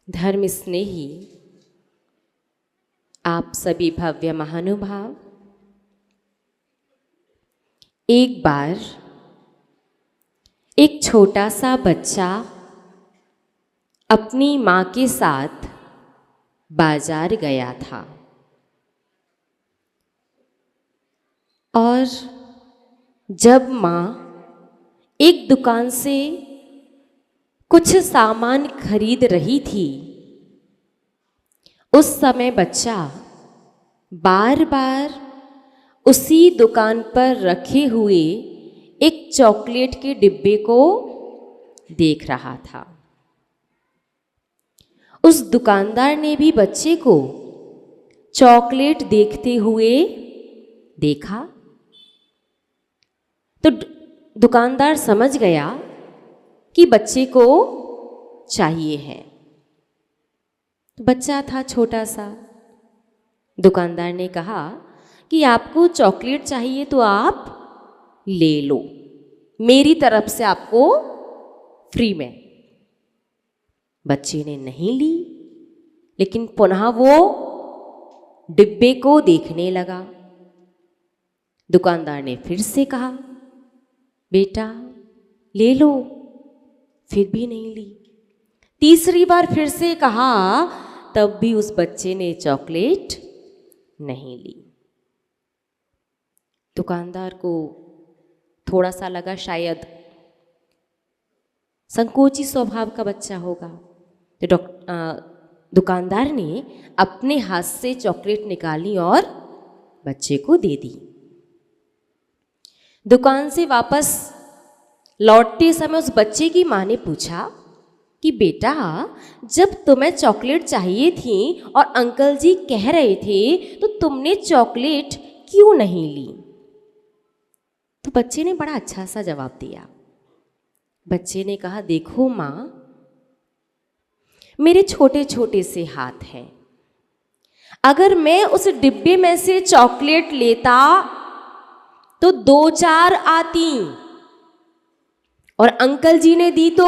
धर्म स्नेही आप सभी भव्य महानुभाव, एक बार एक छोटा सा बच्चा अपनी माँ के साथ बाजार गया था और जब माँ एक दुकान से कुछ सामान खरीद रही थी, उस समय बच्चा बार बार उसी दुकान पर रखे हुए एक चॉकलेट के डिब्बे को देख रहा था। उस दुकानदार ने भी बच्चे को चॉकलेट देखते हुए देखा तो दुकानदार समझ गया कि बच्चे को चाहिए है। बच्चा था छोटा सा। दुकानदार ने कहा कि आपको चॉकलेट चाहिए तो आप ले लो, मेरी तरफ से आपको फ्री में। बच्चे ने नहीं ली, लेकिन पुनः वो डिब्बे को देखने लगा। दुकानदार ने फिर से कहा, बेटा ले लो, फिर भी नहीं ली। तीसरी बार फिर से कहा, तब भी उस बच्चे ने चॉकलेट नहीं ली। दुकानदार को थोड़ा सा लगा शायद संकोची स्वभाव का बच्चा होगा, तो दुकानदार ने अपने हाथ से चॉकलेट निकाली और बच्चे को दे दी। दुकान से वापस लौटते समय उस बच्चे की माँ ने पूछा कि बेटा, जब तुम्हें चॉकलेट चाहिए थी और अंकल जी कह रहे थे तो तुमने चॉकलेट क्यों नहीं ली? तो बच्चे ने बड़ा अच्छा सा जवाब दिया। बच्चे ने कहा, देखो माँ, मेरे छोटे छोटे से हाथ हैं। अगर मैं उस डिब्बे में से चॉकलेट लेता तो 2-4 आती, और अंकल जी ने दी तो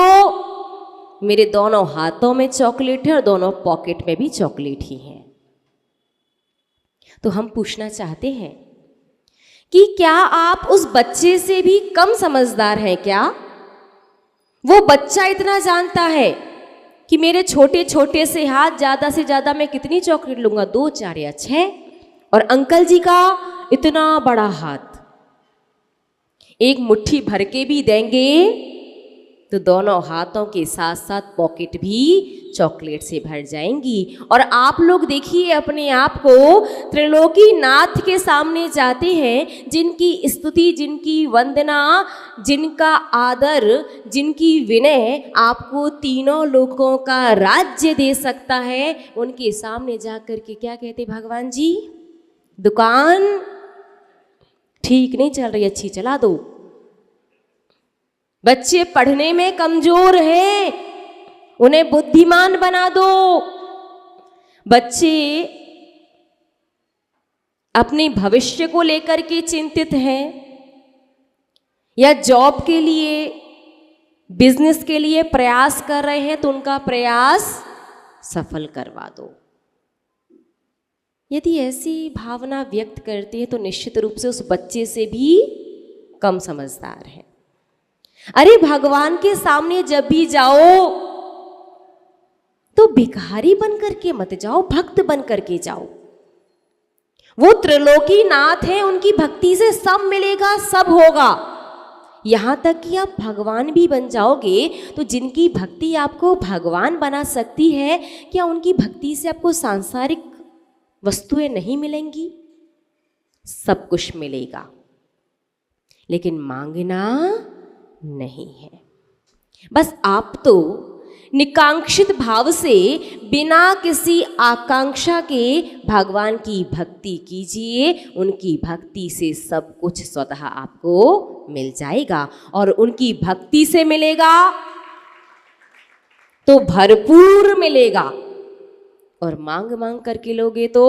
मेरे दोनों हाथों में चॉकलेट है और दोनों पॉकेट में भी चॉकलेट ही है। तो हम पूछना चाहते हैं कि क्या आप उस बच्चे से भी कम समझदार हैं क्या? वो बच्चा इतना जानता है कि मेरे छोटे छोटे से हाथ, ज़्यादा से ज़्यादा मैं कितनी चॉकलेट लूँगा, 2, 4 या 6, और अंकल जी का इतना बड़ा हाथ, एक मुट्ठी भर के भी देंगे तो दोनों हाथों के साथ साथ पॉकेट भी चॉकलेट से भर जाएंगी। और आप लोग देखिए अपने आप को त्रिलोकी नाथ के सामने जाते हैं, जिनकी स्तुति, जिनकी वंदना, जिनका आदर, जिनकी विनय आपको तीनों लोकों का राज्य दे सकता है। उनके सामने जाकर के क्या कहते भगवान जी? दुकान ठीक नहीं चल रही, अच्छी चला दो। बच्चे पढ़ने में कमजोर हैं, उन्हें बुद्धिमान बना दो। बच्चे अपने भविष्य को लेकर के चिंतित हैं, या जॉब के लिए, बिजनेस के लिए प्रयास कर रहे हैं, तो उनका प्रयास सफल करवा दो। यदि ऐसी भावना व्यक्त करते हैं तो निश्चित रूप से उस बच्चे से भी कम समझदार है। अरे भगवान के सामने जब भी जाओ तो भिखारी बन करके मत जाओ, भक्त बन करके जाओ। वो त्रिलोकी नाथ है, उनकी भक्ति से सब मिलेगा, सब होगा। यहां तक कि आप भगवान भी बन जाओगे तो जिनकी भक्ति आपको भगवान बना सकती है, क्या उनकी भक्ति से आपको सांसारिक वस्तुएं नहीं मिलेंगी? सब कुछ मिलेगा, लेकिन मांगना नहीं है। बस आप तो निकांक्षित भाव से, बिना किसी आकांक्षा के भगवान की भक्ति कीजिए। उनकी भक्ति से सब कुछ स्वतः आपको मिल जाएगा, और उनकी भक्ति से मिलेगा तो भरपूर मिलेगा। और मांग मांग करके लोगे तो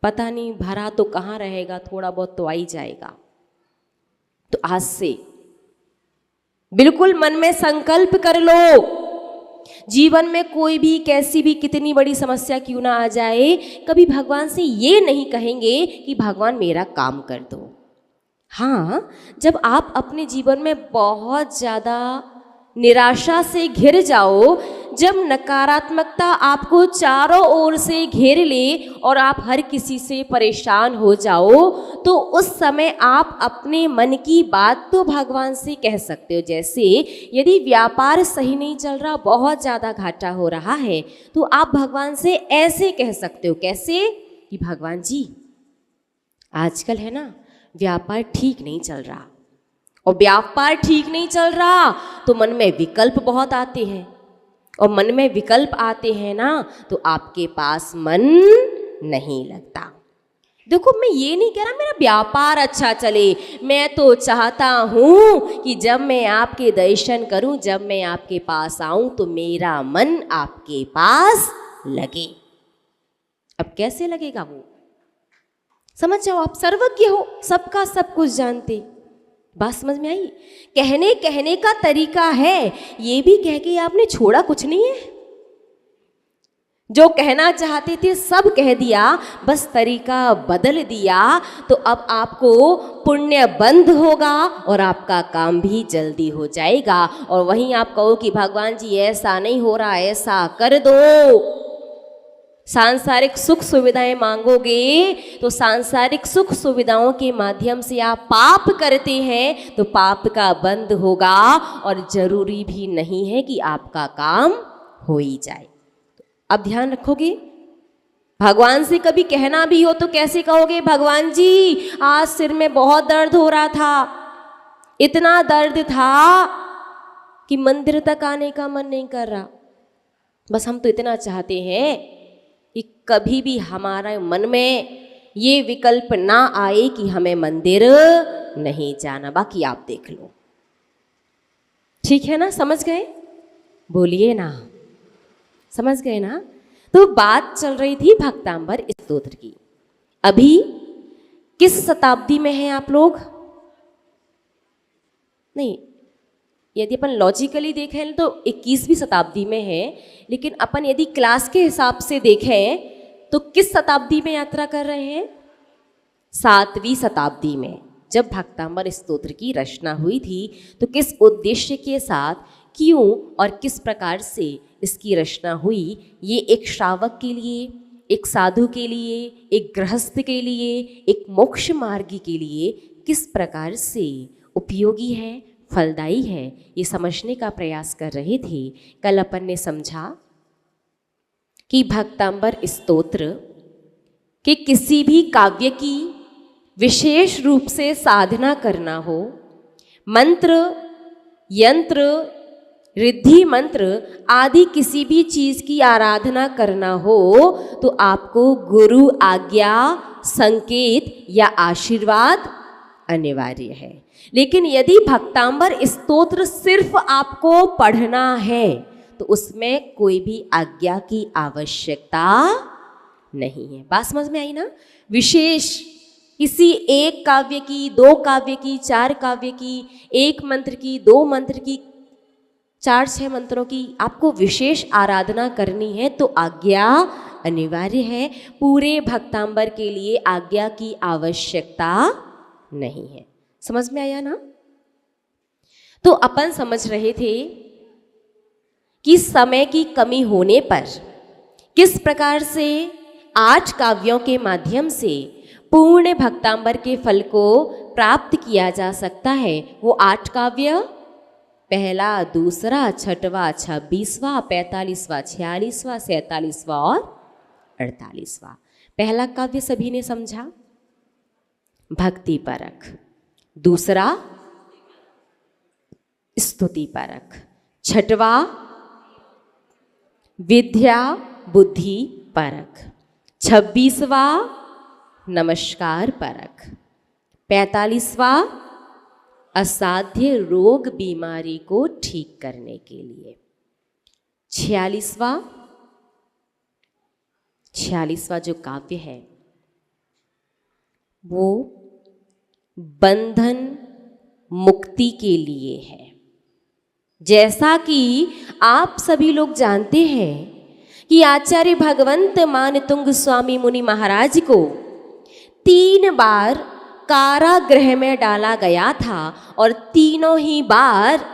पता नहीं भरा तो कहाँ रहेगा, थोड़ा बहुत तो आ ही जाएगा। तो आज से बिल्कुल मन में संकल्प कर लो जीवन में कोई भी कैसी भी कितनी बड़ी समस्या क्यों ना आ जाए, कभी भगवान से ये नहीं कहेंगे कि भगवान मेरा काम कर दो। हाँ, जब आप अपने जीवन में बहुत ज़्यादा निराशा से घिर जाओ, जब नकारात्मकता आपको चारों ओर से घेर ले और आप हर किसी से परेशान हो जाओ, तो उस समय आप अपने मन की बात तो भगवान से कह सकते हो। जैसे यदि व्यापार सही नहीं चल रहा, बहुत ज़्यादा घाटा हो रहा है, तो आप भगवान से ऐसे कह सकते हो। कैसे? कि भगवान जी, आजकल है ना व्यापार ठीक नहीं चल रहा, और व्यापार ठीक नहीं चल रहा तो मन में विकल्प बहुत आते हैं, और मन में विकल्प आते हैं ना तो आपके पास मन नहीं लगता। देखो, मैं ये नहीं कह रहा मेरा व्यापार अच्छा चले, मैं तो चाहता हूँ कि जब मैं आपके दर्शन करूँ, जब मैं आपके पास आऊँ तो मेरा मन आपके पास लगे। अब कैसे लगेगा वो? समझ जाओ, आप सर्वज्ञ हो, सबका सब कुछ जानते। बात समझ में आई? कहने का तरीका है, ये भी कह के आपने छोड़ा कुछ नहीं है। जो कहना चाहते थे सब कह दिया, बस तरीका बदल दिया, तो अब आपको पुण्य बंद होगा और आपका काम भी जल्दी हो जाएगा। और वहीं आप कहो कि भगवान जी ऐसा नहीं हो रहा, ऐसा कर दो। सांसारिक सुख सुविधाएं मांगोगे तो सांसारिक सुख सुविधाओं के माध्यम से आप पाप करते हैं, तो पाप का बंद होगा, और जरूरी भी नहीं है कि आपका काम हो ही जाए। अब ध्यान रखोगे, भगवान से कभी कहना भी हो तो कैसे कहोगे? भगवान जी, आज सिर में बहुत दर्द हो रहा था, इतना दर्द था कि मंदिर तक आने का मन नहीं कर रहा। बस हम तो इतना चाहते हैं कि कभी भी हमारे मन में ये विकल्प ना आए कि हमें मंदिर नहीं जाना। बाकी आप देख लो, ठीक है ना? समझ गए? बोलिए ना, समझ गए ना? तो बात चल रही थी भक्तांबर स्तोत्र की। अभी किस शताब्दी में हैं आप लोग? नहीं, यदि अपन लॉजिकली देखें तो 21वीं शताब्दी में है, लेकिन अपन यदि क्लास के हिसाब से देखें तो किस शताब्दी में यात्रा कर रहे हैं? 7वीं शताब्दी में। जब भक्तांबर स्तोत्र की रचना हुई थी तो किस उद्देश्य के साथ, क्यों और किस प्रकार से इसकी रचना हुई, ये एक श्रावक के लिए, एक साधु के लिए, एक गृहस्थ के लिए, एक मोक्ष मार्गी के लिए किस प्रकार से उपयोगी है, फलदायी है, ये समझने का प्रयास कर रहे थे। कल अपन ने समझा कि भक्तांबर स्तोत्र के किसी भी काव्य की विशेष रूप से साधना करना हो, मंत्र, यंत्र, रिद्धि मंत्र आदि किसी भी चीज़ की आराधना करना हो, तो आपको गुरु आज्ञा, संकेत या आशीर्वाद अनिवार्य है। लेकिन यदि भक्तांबर स्तोत्र सिर्फ आपको पढ़ना है तो उसमें कोई भी आज्ञा की आवश्यकता नहीं है। बात समझ में आई ना? विशेष किसी एक काव्य की, दो काव्य की, चार काव्य की, एक मंत्र की, दो मंत्र की, 4-6 मंत्रों की आपको विशेष आराधना करनी है तो आज्ञा अनिवार्य है। पूरे भक्तांबर के लिए आज्ञा की आवश्यकता नहीं है। समझ में आया ना? तो अपन समझ रहे थे कि समय की कमी होने पर किस प्रकार से 8 काव्यों के माध्यम से पूर्ण भक्तांबर के फल को प्राप्त किया जा सकता है। वो 8 काव्य, पहला, दूसरा, छठवां, 26वां, 45वां, 46वां, 47वां और 48वां। पहला काव्य सभी ने समझा, भक्ति परक। दूसरा, स्तुति परक। छठवां, विद्या बुद्धि परक। 26वां, नमस्कार परक। 45वां, असाध्य रोग बीमारी को ठीक करने के लिए। 46वां जो काव्य है वो बंधन मुक्ति के लिए है। जैसा कि आप सभी लोग जानते हैं कि आचार्य भगवंत मानतुंग स्वामी मुनि महाराज को 3 बार कारागृह में डाला गया था और तीनों ही बार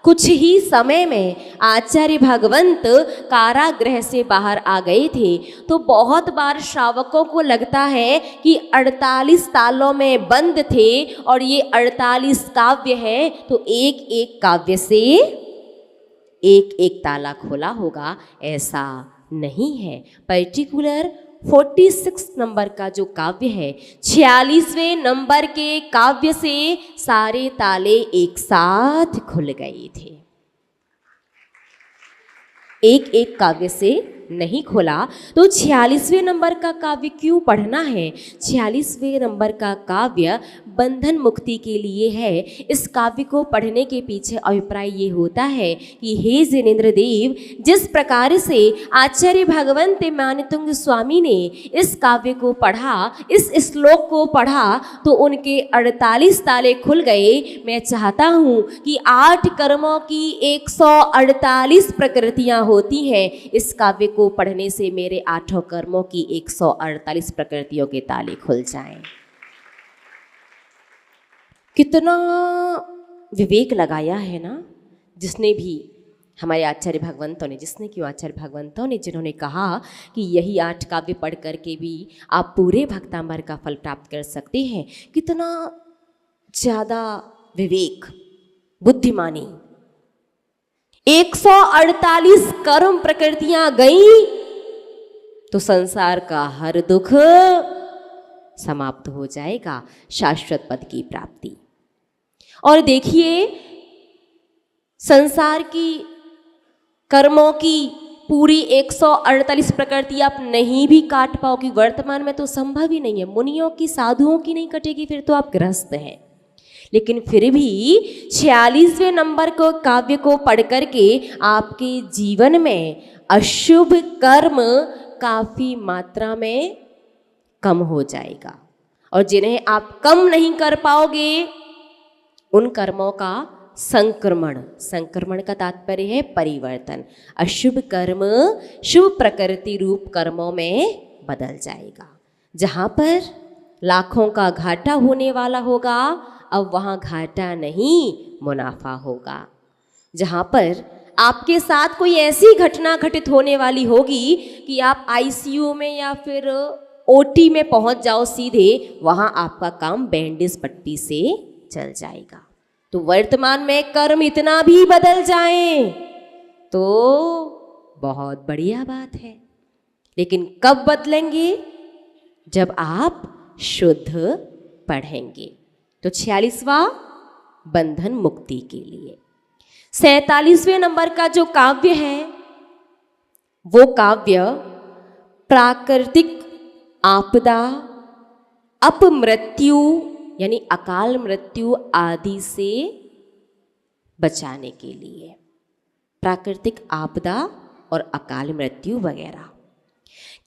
कुछ ही समय में आचार्य भगवंत कारागृह से बाहर आ गए थे। तो बहुत बार श्रावकों को लगता है कि 48 तालों में बंद थे और ये 48 काव्य हैं, तो एक एक काव्य से एक एक ताला खोला होगा, ऐसा नहीं है। पर्टिकुलर 46 नंबर का जो काव्य है, 46वें नंबर के काव्य से सारे ताले एक साथ खुल गए थे। एक एक काव्य से नहीं खोला। तो 46वें नंबर का काव्य क्यों पढ़ना है? 46वें नंबर का काव्य बंधन मुक्ति के लिए है। इस काव्य को पढ़ने के पीछे अभिप्राय ये होता है कि हे जिनेंद्र देव, जिस प्रकार से आचार्य भगवंत मानतुंग स्वामी ने इस काव्य को पढ़ा, इस श्लोक को पढ़ा, तो उनके 48 ताले खुल गए। मैं चाहता हूँ कि 8 कर्मों की 148 प्रकृतियाँ होती हैं। इस काव्य को पढ़ने से मेरे 8 कर्मों की 148 प्रकृतियों के ताले खुल जाएं। कितना विवेक लगाया है ना, जिसने भी हमारे आचार्य भगवंतों ने, जिन्होंने कहा कि यही 8 काव्य पढ़ करके भी आप पूरे भक्तामर का फल प्राप्त कर सकते हैं। कितना ज़्यादा विवेक, बुद्धिमानी। 148 कर्म प्रकृतियां गई तो संसार का हर दुख समाप्त हो जाएगा, शाश्वत पद की प्राप्ति। और देखिए, संसार की कर्मों की पूरी 148 प्रकृति आप नहीं भी काट पाओगे, वर्तमान में तो संभव ही नहीं है। मुनियों की, साधुओं की नहीं कटेगी, फिर तो आप ग्रस्त हैं। लेकिन फिर भी 46वें नंबर को काव्य को पढ़ करके आपके जीवन में अशुभ कर्म काफ़ी मात्रा में कम हो जाएगा। और जिन्हें आप कम नहीं कर पाओगे, उन कर्मों का संक्रमण का तात्पर्य है परिवर्तन। अशुभ कर्म शुभ प्रकृति रूप कर्मों में बदल जाएगा। जहाँ पर लाखों का घाटा होने वाला होगा, अब वहाँ घाटा नहीं, मुनाफा होगा। जहाँ पर आपके साथ कोई ऐसी घटना घटित होने वाली होगी कि आप आईसीयू में या फिर ओटी में पहुँच जाओ सीधे, वहाँ आपका काम बैंडेज पट्टी से चल जाएगा। तो वर्तमान में कर्म इतना भी बदल जाए तो बहुत बढ़िया बात है। लेकिन कब बदलेंगे? जब आप शुद्ध पढ़ेंगे। तो 46वां बंधन मुक्ति के लिए। 47वें नंबर का जो काव्य है, वो काव्य प्राकृतिक आपदा, अपमृत्यु यानी अकाल मृत्यु आदि से बचाने के लिए। प्राकृतिक आपदा और अकाल मृत्यु वगैरह।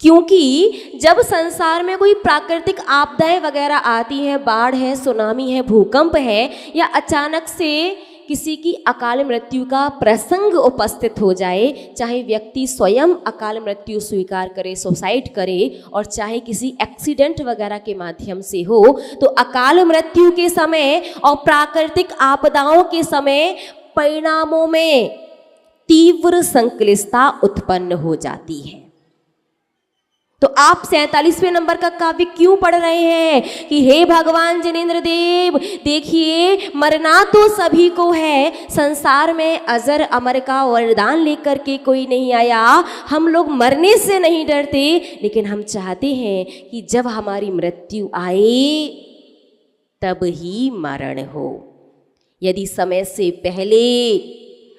क्योंकि जब संसार में कोई प्राकृतिक आपदाएं वगैरह आती हैं, बाढ़ है, सुनामी है, भूकंप है, या अचानक से किसी की अकाल मृत्यु का प्रसंग उपस्थित हो जाए, चाहे व्यक्ति स्वयं अकाल मृत्यु स्वीकार करे, सुसाइड करे, और चाहे किसी एक्सीडेंट वगैरह के माध्यम से हो, तो अकाल मृत्यु के समय और प्राकृतिक आपदाओं के समय परिणामों में तीव्र संक्लिष्टता उत्पन्न हो जाती है। तो आप 47वें नंबर का काव्य क्यों पढ़ रहे हैं कि हे भगवान जिनेंद्र देव, देखिए मरना तो सभी को है, संसार में अजर अमर का वरदान लेकर के कोई नहीं आया। हम लोग मरने से नहीं डरते, लेकिन हम चाहते हैं कि जब हमारी मृत्यु आए तब ही मरण हो। यदि समय से पहले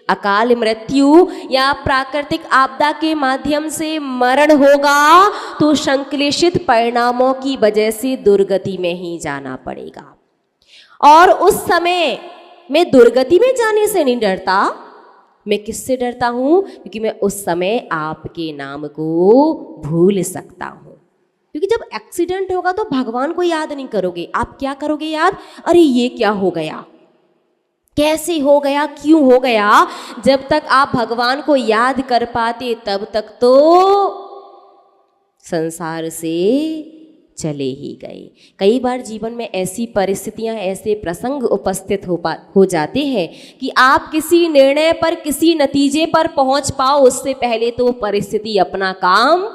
अकाल मृत्यु या प्राकृतिक आपदा के माध्यम से मरण होगा तो संक्लेशित परिणामों की वजह से दुर्गति में ही जाना पड़ेगा। और उस समय मैं दुर्गति में जाने से नहीं डरता, मैं किससे डरता हूँ? क्योंकि मैं उस समय आपके नाम को भूल सकता हूँ। क्योंकि जब एक्सीडेंट होगा तो भगवान को याद नहीं करोगे, आप क्या करोगे याद? अरे ये क्या हो गया, कैसे हो गया, क्यों हो गया? जब तक आप भगवान को याद कर पाते तब तक तो संसार से चले ही गए। कई बार जीवन में ऐसी परिस्थितियां, ऐसे प्रसंग उपस्थित हो जाते हैं कि आप किसी निर्णय पर, किसी नतीजे पर पहुंच पाओ उससे पहले तो वो परिस्थिति अपना काम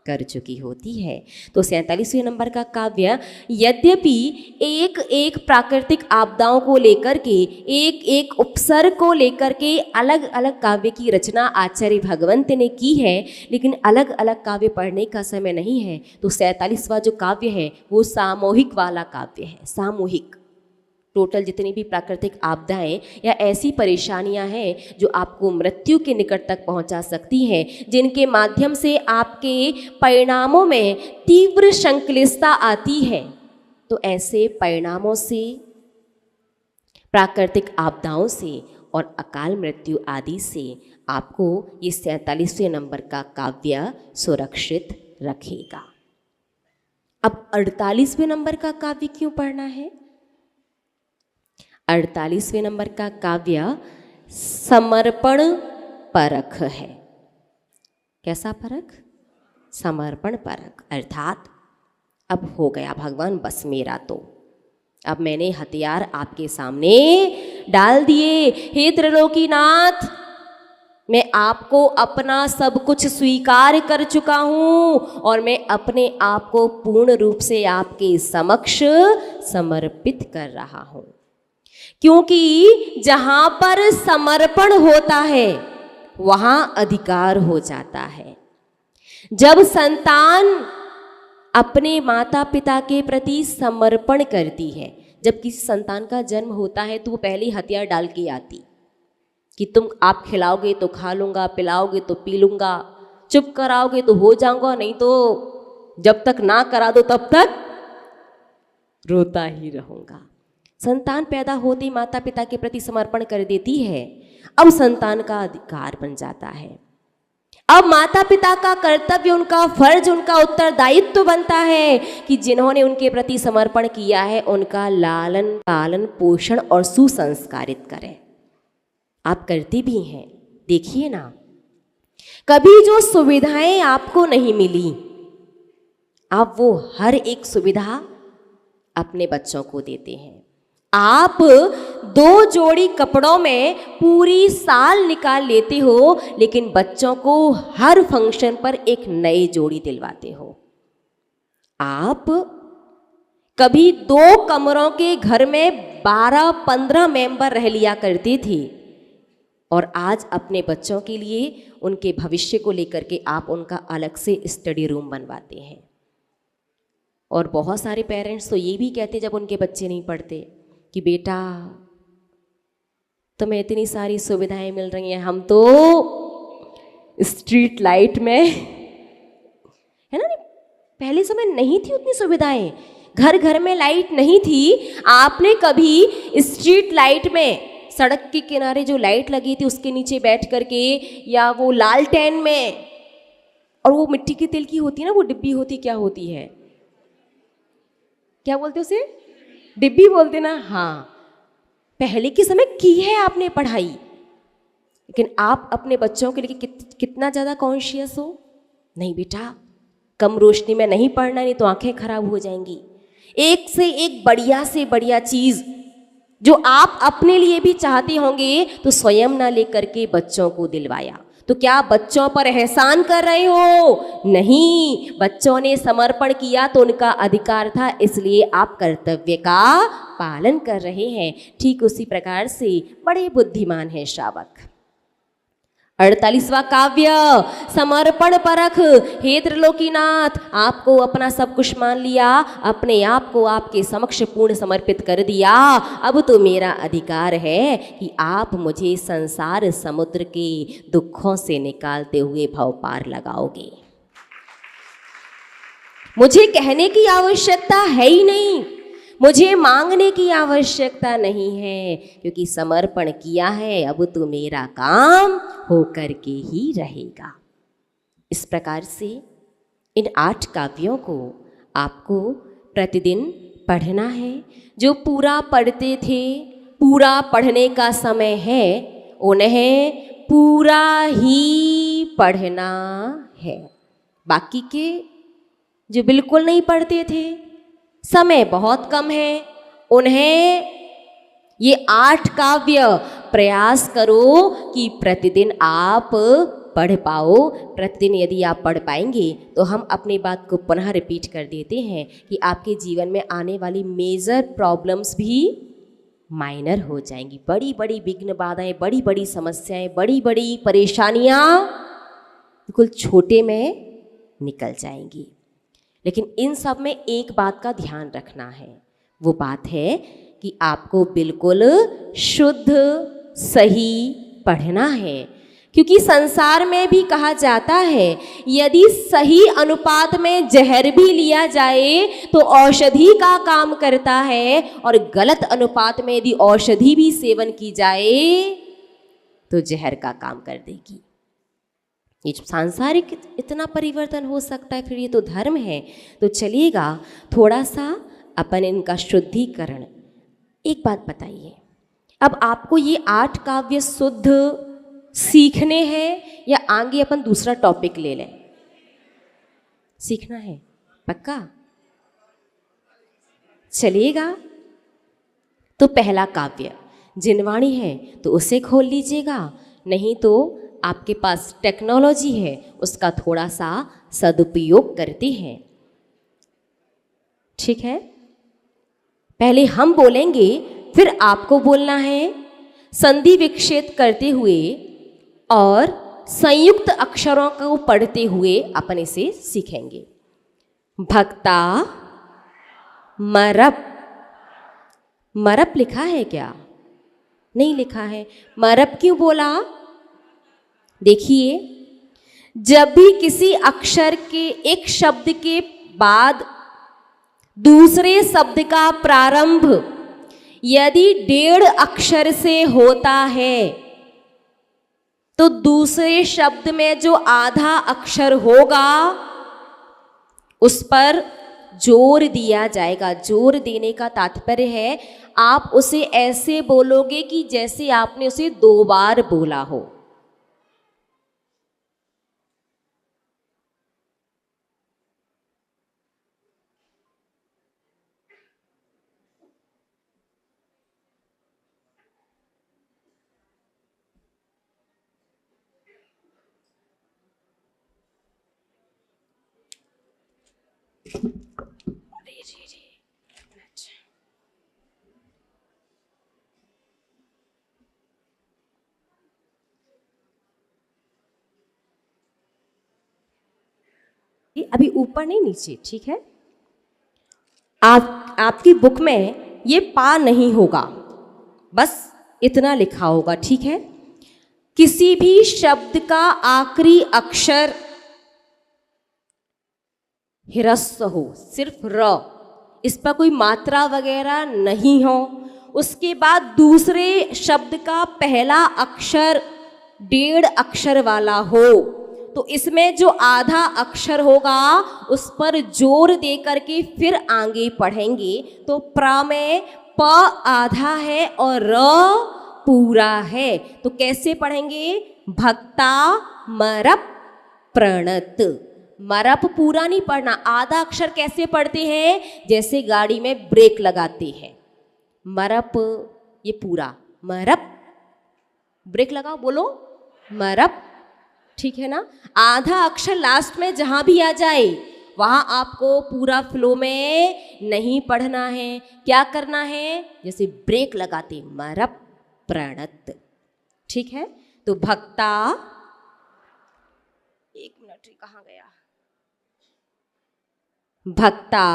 कर चुकी होती है। तो 47वें नंबर का काव्य यद्यपि एक एक प्राकृतिक आपदाओं को लेकर के, एक एक उपसर्ग को लेकर के अलग अलग काव्य की रचना आचार्य भगवंत ने की है, लेकिन अलग अलग काव्य पढ़ने का समय नहीं है। तो 47वां जो काव्य है वो सामूहिक वाला काव्य है। सामूहिक, टोटल जितनी भी प्राकृतिक आपदाएं या ऐसी परेशानियां हैं जो आपको मृत्यु के निकट तक पहुंचा सकती हैं, जिनके माध्यम से आपके परिणामों में तीव्र संक्लिष्टता आती है, तो ऐसे परिणामों से, प्राकृतिक आपदाओं से और अकाल मृत्यु आदि से आपको ये 47वें नंबर का काव्य सुरक्षित रखेगा। अब 48वें नंबर का काव्य क्यों पढ़ना है? 48वें नंबर का काव्य समर्पण परख है। कैसा परख? समर्पण परख। अर्थात अब हो गया भगवान बस मेरा, तो अब मैंने हथियार आपके सामने डाल दिए। हे त्रिलोकीनाथ, मैं आपको अपना सब कुछ स्वीकार कर चुका हूँ और मैं अपने आप को पूर्ण रूप से आपके समक्ष समर्पित कर रहा हूँ, क्योंकि जहाँ पर समर्पण होता है वहाँ अधिकार हो जाता है। जब संतान अपने माता पिता के प्रति समर्पण करती है, जब किसी संतान का जन्म होता है तो वो पहले हथियार डाल के आती कि आप खिलाओगे तो खा लूँगा, पिलाओगे तो पी लूँगा, चुप कराओगे तो हो जाऊँगा, नहीं तो जब तक ना करा दो तब तक रोता ही रहूँगा। संतान पैदा होते ही माता पिता के प्रति समर्पण कर देती है। अब संतान का अधिकार बन जाता है। अब माता पिता का कर्तव्य, उनका फर्ज, उनका उत्तरदायित्व बनता है कि जिन्होंने उनके प्रति समर्पण किया है उनका लालन पालन पोषण और सुसंस्कारित करें। आप करते भी हैं। देखिए ना, कभी जो सुविधाएं आपको नहीं मिली, आप वो हर एक सुविधा अपने बच्चों को देते हैं। आप 2 जोड़ी कपड़ों में पूरी साल निकाल लेते हो, लेकिन बच्चों को हर फंक्शन पर एक नई जोड़ी दिलवाते हो। आप कभी 2 कमरों के घर में 12-15 मेंबर रह लिया करती थी और आज अपने बच्चों के लिए, उनके भविष्य को लेकर के आप उनका अलग से स्टडी रूम बनवाते हैं। और बहुत सारे पेरेंट्स तो ये भी कहते जब उनके बच्चे नहीं पढ़ते कि बेटा तुम्हें इतनी सारी सुविधाएं मिल रही हैं, हम तो स्ट्रीट लाइट में, है ना, पहले समय नहीं थी उतनी सुविधाएं, घर घर में लाइट नहीं थी। आपने कभी स्ट्रीट लाइट में, सड़क के किनारे जो लाइट लगी थी उसके नीचे बैठ करके, या वो लालटेन में, और वो मिट्टी के तेल की होती है ना, वो डिब्बी होती, क्या होती है, क्या बोलते उसे, डिब्बी बोलते ना, हाँ, पहले के समय की है आपने पढ़ाई। लेकिन आप अपने बच्चों के लिए कितना ज़्यादा कॉन्शियस हो? नहीं बेटा, कम रोशनी में नहीं पढ़ना, नहीं तो आंखें खराब हो जाएंगी। एक से एक बढ़िया से बढ़िया चीज़ जो आप अपने लिए भी चाहते होंगे तो स्वयं ना लेकर के बच्चों को दिलवाया, तो क्या बच्चों पर एहसान कर रहे हो? नहीं, बच्चों ने समर्पण किया तो उनका अधिकार था, इसलिए आप कर्तव्य का पालन कर रहे हैं। ठीक उसी प्रकार से बड़े बुद्धिमान हैं श्रावक। 48वां काव्य समर्पण परख। हे त्रिलोकीनाथ, आपको अपना सब कुछ मान लिया, अपने आप को आपके समक्ष पूर्ण समर्पित कर दिया। अब तो मेरा अधिकार है कि आप मुझे संसार समुद्र के दुखों से निकालते हुए भव पार लगाओगे। मुझे कहने की आवश्यकता है ही नहीं, मुझे मांगने की आवश्यकता नहीं है, क्योंकि समर्पण किया है, अब तो मेरा काम होकर के ही रहेगा। इस प्रकार से इन 8 काव्यों को आपको प्रतिदिन पढ़ना है। जो पूरा पढ़ते थे पूरा पढ़ने का समय है, उन्हें पूरा ही पढ़ना है। बाकी के जो बिल्कुल नहीं पढ़ते थे, समय बहुत कम है, उन्हें ये 8 काव्य प्रयास करो कि प्रतिदिन आप पढ़ पाओ। प्रतिदिन यदि आप पढ़ पाएंगे तो हम अपनी बात को पुनः रिपीट कर देते हैं कि आपके जीवन में आने वाली मेजर प्रॉब्लम्स भी माइनर हो जाएंगी। बड़ी बड़ी विघ्न बाधाएं, बड़ी बड़ी समस्याएं, बड़ी बड़ी परेशानियां बिल्कुल छोटे में निकल जाएंगी। लेकिन इन सब में एक बात का ध्यान रखना है, वो बात है कि आपको बिल्कुल शुद्ध सही पढ़ना है। क्योंकि संसार में भी कहा जाता है यदि सही अनुपात में जहर भी लिया जाए तो औषधि का काम करता है, और गलत अनुपात में यदि औषधि भी सेवन की जाए तो जहर का काम कर देगी। ये सांसारिक इतना परिवर्तन हो सकता है, फिर ये तो धर्म है। तो चलिएगा थोड़ा सा अपन इनका शुद्धिकरण। एक बात बताइए, अब आपको ये 8 काव्य शुद्ध सीखने हैं या आगे अपन दूसरा टॉपिक ले लें? सीखना है पक्का? चलिएगा तो पहला काव्य जिनवाणी है तो उसे खोल लीजिएगा, नहीं तो आपके पास टेक्नोलॉजी है उसका थोड़ा सा सदुपयोग करते हैं। ठीक है, पहले हम बोलेंगे फिर आपको बोलना है, संधि विक्षेप करते हुए और संयुक्त अक्षरों को पढ़ते हुए अपन इसे सीखेंगे। भक्ता मरप। मरप लिखा है क्या? नहीं लिखा है। मरप क्यों बोला? देखिए, जब भी किसी अक्षर के एक शब्द के बाद दूसरे शब्द का प्रारंभ यदि 1.5 अक्षर से होता है तो दूसरे शब्द में जो आधा अक्षर होगा उस पर जोर दिया जाएगा। जोर देने का तात्पर्य है आप उसे ऐसे बोलोगे कि जैसे आपने उसे 2 बार बोला हो। अभी ऊपर नहीं, नीचे। ठीक है, आपकी बुक में ये पा नहीं होगा, बस इतना लिखा होगा। ठीक है, किसी भी शब्द का आखिरी अक्षर हिरस्व हो, सिर्फ र, इस पर कोई मात्रा वगैरह नहीं हो, उसके बाद दूसरे शब्द का पहला अक्षर 1.5 अक्षर वाला हो, तो इसमें जो आधा अक्षर होगा उस पर जोर दे करके फिर आगे पढ़ेंगे। तो प्र में प आधा है और र पूरा है, तो कैसे पढ़ेंगे? भक्ता मरप प्रणत। मरप पूरा नहीं पढ़ना, आधा अक्षर कैसे पढ़ते हैं? जैसे गाड़ी में ब्रेक लगाते हैं। मरप ये पूरा, मरप ब्रेक लगाओ, बोलो मरप। ठीक है ना, आधा अक्षर लास्ट में जहां भी आ जाए वहां आपको पूरा फ्लो में नहीं पढ़ना है। क्या करना है? जैसे ब्रेक लगाते, मरप प्रणत। ठीक है, तो भक्ता, एक मिनट, कहां गया? भक्ता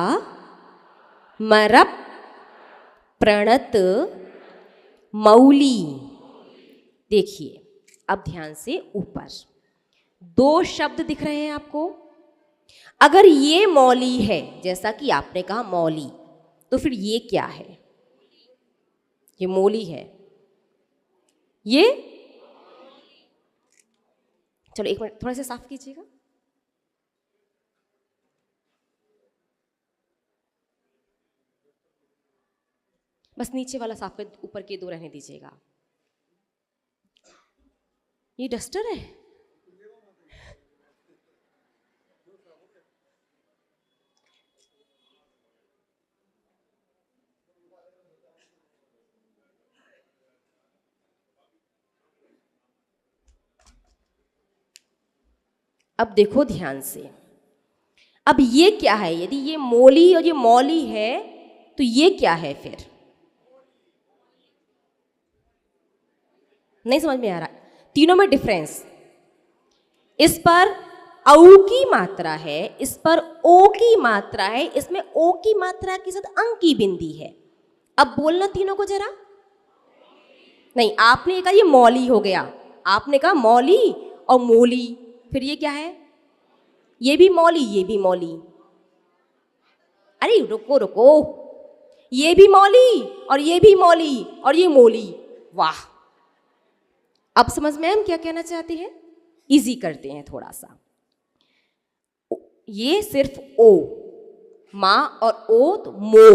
मरप प्रणत मौली। देखिए अब ध्यान से, ऊपर 2 शब्द दिख रहे हैं आपको। अगर ये मौली है, जैसा कि आपने कहा मौली, तो फिर ये क्या है? ये मौली है। ये चलो एक मिनट थोड़ा सा साफ कीजिएगा। बस नीचे वाला साफ कर, ऊपर के दो रहने दीजिएगा। ये डस्टर है। अब देखो ध्यान से, अब ये क्या है? यदि ये मोली और ये मौली है तो ये क्या है फिर? नहीं समझ में आ रहा? तीनों में डिफरेंस, इस पर औ की मात्रा है, इस पर ओ की मात्रा है, इसमें ओ की मात्रा के साथ अंग की बिंदी है। अब बोलना तीनों को जरा। नहीं, आपने कहा ये मौली हो गया, आपने कहा मौली और मोली, फिर ये क्या है? ये भी मौली, ये भी मौली। अरे रुको रुको, ये भी मौली और ये भी मौली और ये मोली। वाह, अब समझ में हम क्या कहना चाहते हैं? इजी करते हैं थोड़ा सा। ये सिर्फ ओ, माँ और ओ तो मो,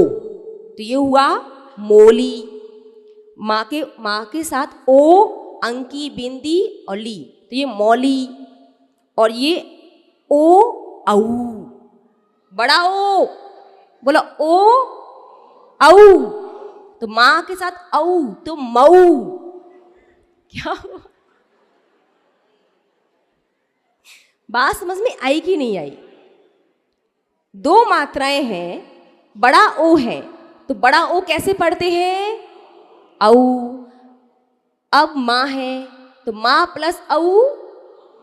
तो ये हुआ मोली। माँ के साथ ओ, अंग की बिंदी और ली, तो ये मौली। और ये ओ औ, बड़ा ओ, बोलो ओ औ, तो माँ के साथ औ तो मऊ। क्या बात समझ में आई कि नहीं आई? दो मात्राएं हैं, बड़ा ओ है, तो बड़ा ओ कैसे पढ़ते हैं? औ। अब माँ है तो माँ प्लस औ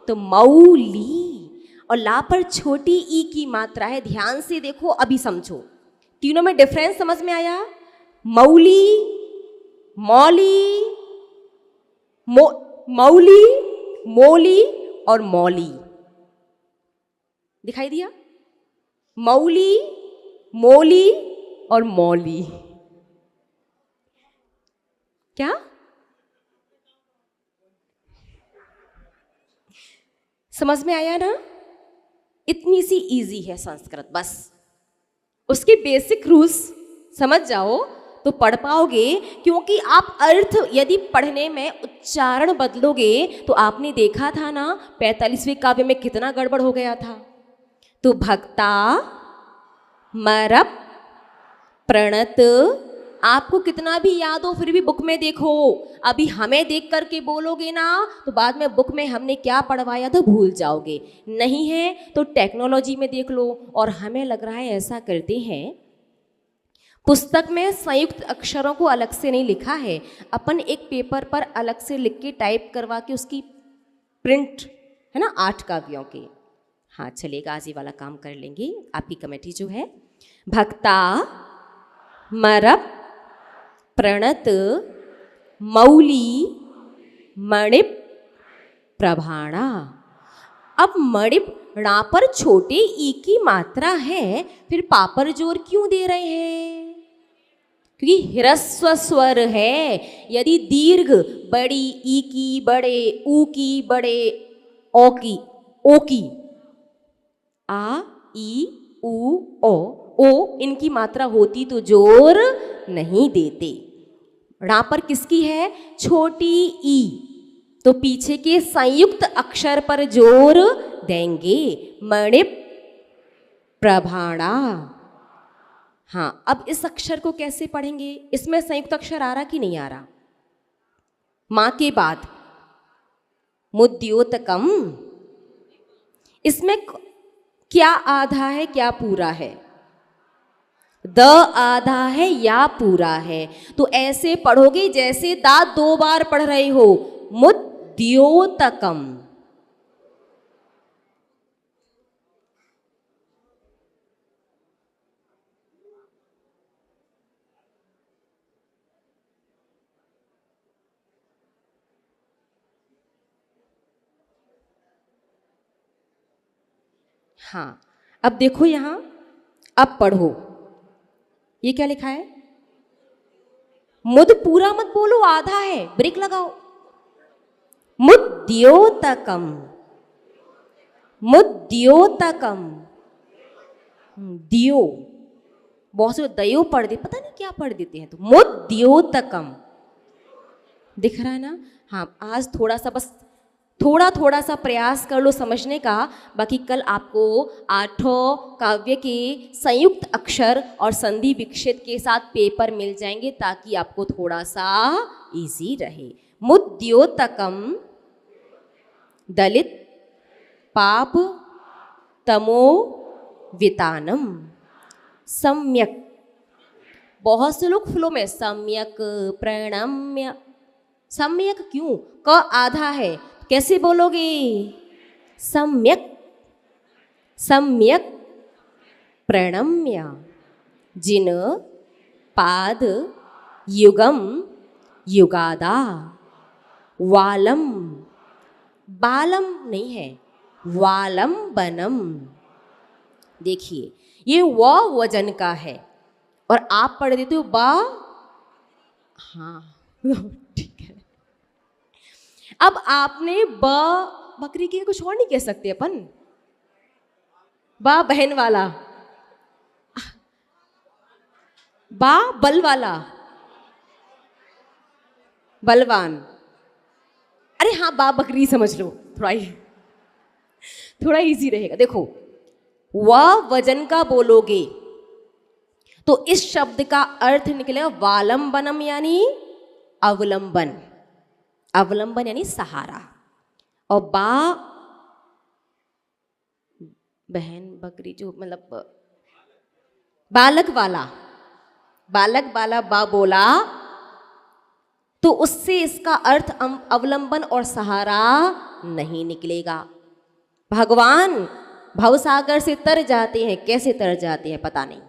तो मौली। और ला पर छोटी ई की मात्रा है, ध्यान से देखो, अभी समझो। तीनों में डिफरेंस समझ में आया? मौली, मौली, मौली, मोली और मौली। दिखाई दिया? मौली, मोली और मौली। क्या समझ में आया ना? इतनी सी इजी है संस्कृत, बस उसके बेसिक रूल्स समझ जाओ तो पढ़ पाओगे। क्योंकि आप अर्थ यदि पढ़ने में उच्चारण बदलोगे तो आपने देखा था ना 45वें काव्य में कितना गड़बड़ हो गया था। तो भक्ता, मरप, प्रणत, आपको कितना भी याद हो फिर भी बुक में देखो। अभी हमें देख करके बोलोगे ना तो बाद में बुक में हमने क्या पढ़वाया था भूल जाओगे। नहीं है तो टेक्नोलॉजी में देख लो। और हमें लग रहा है ऐसा करते हैं, पुस्तक में संयुक्त अक्षरों को अलग से नहीं लिखा है, अपन एक पेपर पर अलग से लिख के टाइप करवा के उसकी प्रिंट है ना 8 काव्यों के। हाँ चलेगा, आज ये वाला काम कर लेंगे। आपकी कमेटी जो है, भक्ता, मरप, प्रणत, मौली, मणिप, प्रभाणा। अब मणिप णा पर छोटे ई की मात्रा है, फिर पापर जोर क्यों दे रहे हैं? क्योंकि ह्रस्व स्वर है। यदि दीर्घ बड़ी ई की, बड़े ऊ की, बड़े ओ की, आ ई ऊ ओ इनकी मात्रा होती तो जोर नहीं देते। णा पर किसकी है? छोटी ई, तो पीछे के संयुक्त अक्षर पर जोर देंगे। मणिप, प्रभाणा। हाँ, अब इस अक्षर को कैसे पढ़ेंगे? इसमें संयुक्त अक्षर आ रहा कि नहीं आ रहा? मां के बाद मुद्योतकम, इसमें क्या आधा है क्या पूरा है? द आधा है या पूरा है? तो ऐसे पढ़ोगे जैसे दांत 2 बार पढ़ रहे हो, मुद्योतकम। हाँ, अब देखो यहां, अब पढ़ो, ये क्या लिखा है? मुद पूरा मत बोलो, आधा है, ब्रेक लगाओ। मुद्योतकम, मुद्योतकम, दियो बहुत से दयो पढ़ दे, पता नहीं क्या पढ़ देते हैं, तो मुद्योतकम दिख रहा है ना। हाँ, आज थोड़ा सा बस थोड़ा सा प्रयास कर लो समझने का, बाकी कल आपको 8 काव्य के संयुक्त अक्षर और संधि विक्षेप के साथ पेपर मिल जाएंगे ताकि आपको थोड़ा सा इजी रहे। मुद्योतकम दलित पाप तमो वितानम सम्यक, बहुत से लोग फ्लो में सम्यक प्रणम्य, सम्यक क्यों, क आधा है, कैसे बोलोगे, सम्यक सम्यक प्रणम्य जिन पाद युगम युगादा वालम, बालम नहीं है वालम बनम। देखिए ये व वजन का है और आप पढ़ देते हो बा, हाँ ठीक है। अब आपने ब बकरी के कुछ और नहीं कह सकते अपन, बा बहन वाला, बा बल वाला, बलवान, अरे हाँ बा बकरी समझ लो, थोड़ा इजी रहेगा। देखो व वजन का बोलोगे तो इस शब्द का अर्थ निकलेगा वालंबनम यानी अवलंबन, अवलंबन यानी सहारा, और बा बहन बकरी जो मतलब बालक वाला, बालक वाला बा बोला तो उससे इसका अर्थ अवलंबन और सहारा नहीं निकलेगा। भगवान भवसागर से तर जाते हैं, कैसे तर जाते हैं पता नहीं,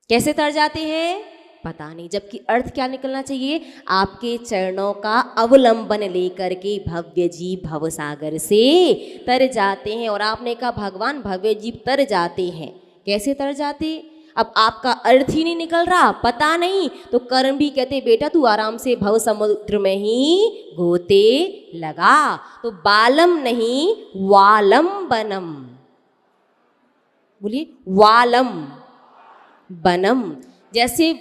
कैसे तर जाते हैं पता नहीं, जबकि अर्थ क्या निकलना चाहिए, आपके चरणों का अवलंबन लेकर के भव्य जीव भवसागर से तर जाते हैं। और आपने कहा भगवान भव्य जीव तर जाते हैं, कैसे तर जाते, अब आपका अर्थ ही नहीं निकल रहा, पता नहीं, तो कर्म भी कहते बेटा तू आराम से भव समुद्र में ही गोते लगा। तो बालम नहीं वालम बनम, बोलिए वालम बनम। जैसे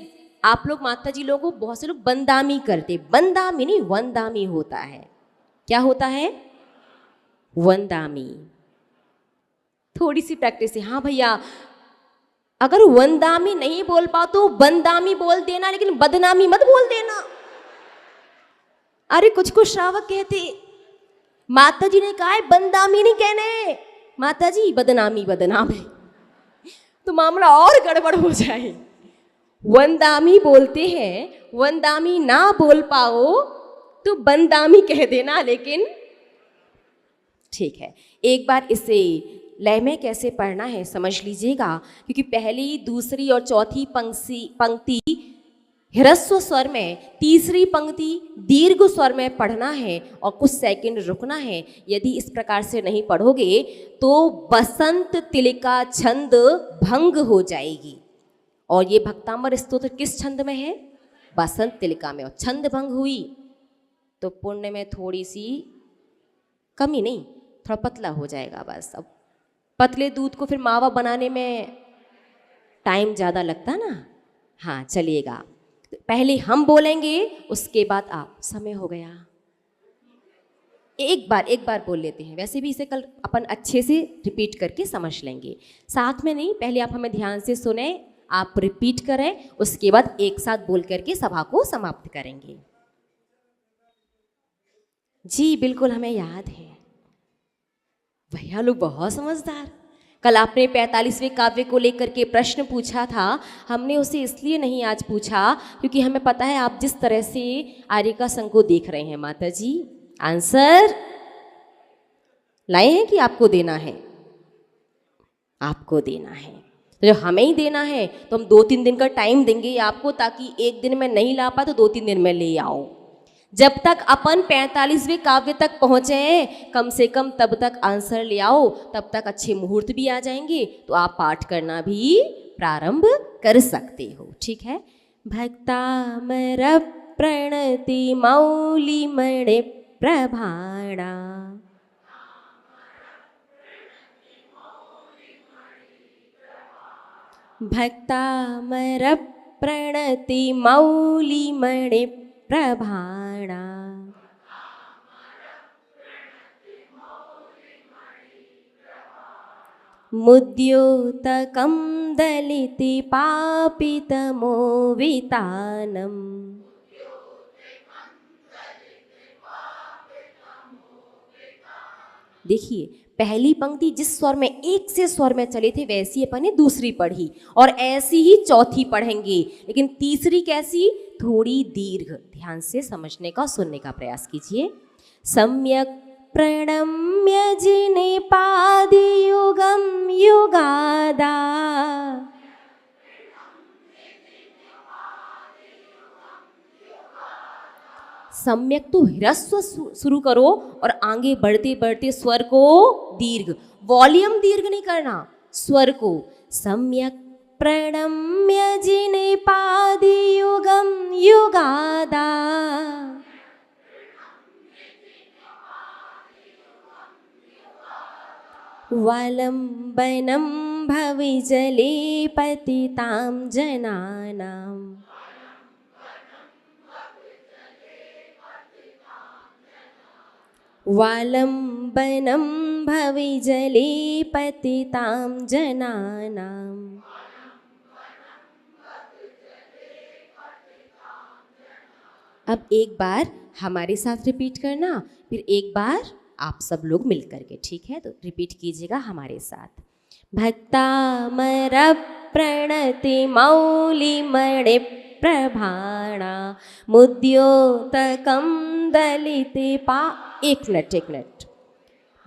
आप लोग माता जी लोगों को बहुत से लोग बंदामी करते, बंदामी नहीं वंदामी होता है, क्या होता है वंदामी, थोड़ी सी प्रैक्टिस है। हाँ भैया अगर वंदामी नहीं बोल पाओ तो बंदामी बोल देना, लेकिन बदनामी मत बोल देना। अरे कुछ कुछ श्रावक कहते माता जी ने कहा है बंदामी नहीं कहने, माता जी बदनामी बदनामी, तो मामला और गड़बड़ हो जाए। वंदामी बोलते हैं, वंदामी ना बोल पाओ तो बंदामी कह देना, लेकिन ठीक है। एक बार इसे लय में कैसे पढ़ना है समझ लीजिएगा, क्योंकि पहली दूसरी और चौथी पंक्ति ह्रस्व स्वर में, तीसरी पंक्ति दीर्घ स्वर में पढ़ना है और कुछ सेकंड रुकना है। यदि इस प्रकार से नहीं पढ़ोगे तो बसंत तिलिका छंद भंग हो जाएगी। और ये भक्तांबर स्तोत्र किस छंद में है, बसंत तिलिका में, और छंद भंग हुई तो पुण्य में थोड़ी सी कमी नहीं, थोड़ा पतला हो जाएगा बस। अब पतले दूध को फिर मावा बनाने में टाइम ज़्यादा लगता ना। हाँ चलिएगा, पहले हम बोलेंगे उसके बाद आप, समय हो गया, एक बार बोल लेते हैं, वैसे भी इसे कल अपन अच्छे से रिपीट करके समझ लेंगे, साथ में नहीं, पहले आप हमें ध्यान से सुने, आप रिपीट करें, उसके बाद एक साथ बोल करके सभा को समाप्त करेंगे। जी बिल्कुल हमें याद है, भैया लोग बहुत समझदार। कल आपने 45वें काव्य को लेकर के प्रश्न पूछा था, हमने उसे इसलिए नहीं आज पूछा क्योंकि हमें पता है आप जिस तरह से आर्यिका संघ को देख रहे हैं। माता जी आंसर लाए हैं कि आपको देना है, आपको देना है, तो जब हमें ही देना है तो हम 2-3 दिन का टाइम देंगे आपको, ताकि एक दिन में नहीं ला पाए तो 2-3 दिन में ले आओ। जब तक अपन 45वें काव्य तक पहुँचे हैं कम से कम तब तक आंसर ले आओ, तब तक अच्छे मुहूर्त भी आ जाएंगे तो आप पाठ करना भी प्रारंभ कर सकते हो। ठीक है। भक्तामर प्रणति मौली मणि प्रभाणा, भक्तामर प्रणति मौलिमणि प्रभाणा मुद्योतकं दलिति पापितमोवितानम्। देखिए पहली पंक्ति जिस स्वर में एक से स्वर में चले थे वैसी अपन ने दूसरी पढ़ी और ऐसी ही चौथी पढ़ेंगे, लेकिन तीसरी कैसी, थोड़ी दीर्घ। ध्यान से समझने का, सुनने का प्रयास कीजिए। सम्यक प्रणम्य जिने पादियुगम युगादा। सम्यक तो ह्रस्व शुरू करो और आगे बढ़ते बढ़ते स्वर को दीर्घ, वॉल्यूम दीर्घ नहीं करना, स्वर को। सम्यक प्रणम्य जिने पादियुगम युगादा। वालंबनं भविजले पतितां जनानां। वालंबनं भविजले पतितां जनानां। अब एक बार हमारे साथ रिपीट करना, फिर एक बार आप सब लोग मिल करके, ठीक है? तो रिपीट कीजिएगा हमारे साथ। भक्तामर प्रणति मौलिमणि प्रभाणा मुद्योतकं दलिते पा। एक मिनट,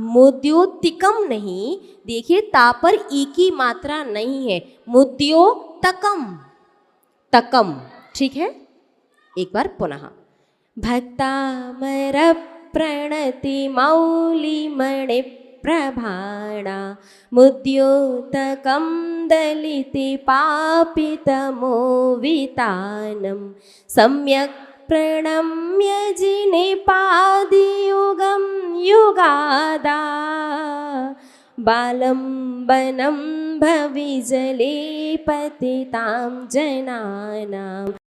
मुद्योतिकम नहीं, देखिए ता पर ई की मात्रा नहीं है, मुद्योतकम, तकम, ठीक है? एक बार पुनः। भक्तामर प्रणति मौलिमणि प्रभाणा मुद्योतकं दलिते पापितमोवितानं। सम्यक प्रणम्य जिने पादियुगं युगादा। बालंबनं भविजले पतितां जनानां।